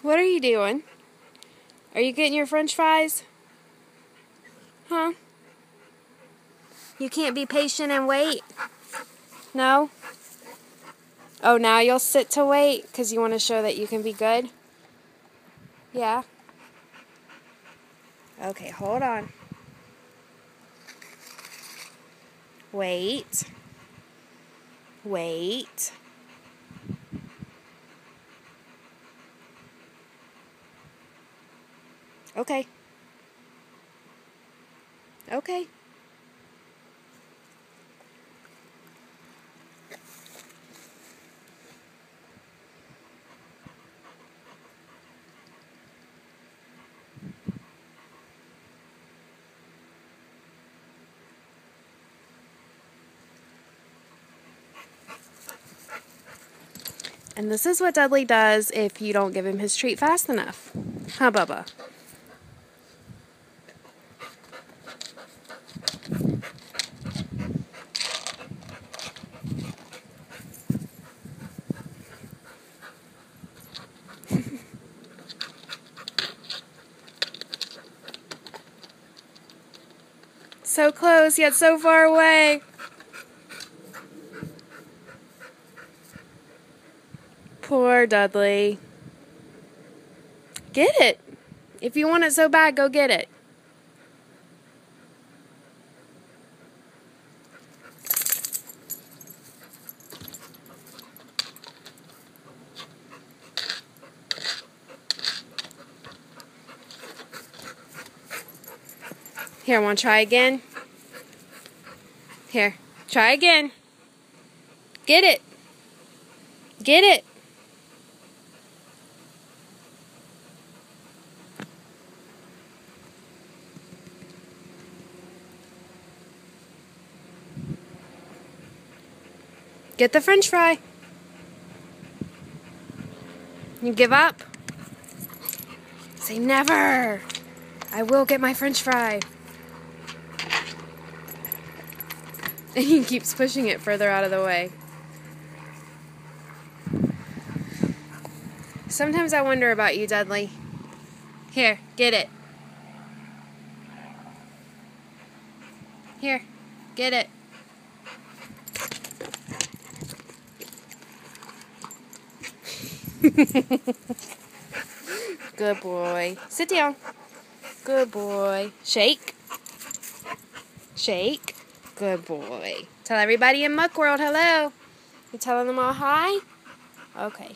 What are you doing? Are you getting your french fries? Huh? You can't be patient and wait? No? Oh, now you'll sit to wait because you want to show that you can be good? Yeah? Okay, hold on. Wait. Wait. Okay. Okay. And this is what Dudley does if you don't give him his treat fast enough. Huh, Bubba? So close, yet so far away. Poor Dudley. Get it. If you want it so bad, go get it. Here, want to try again? Here, try again. Get it. Get it. Get the french fry. You give up? Say never. I will get my french fry. And he keeps pushing it further out of the way. Sometimes I wonder about you, Dudley. Here, get it. Here, get it. Good boy. Sit down. Good boy. Shake. Shake. Good boy. Tell everybody in Muck World hello. You telling them all hi? Okay.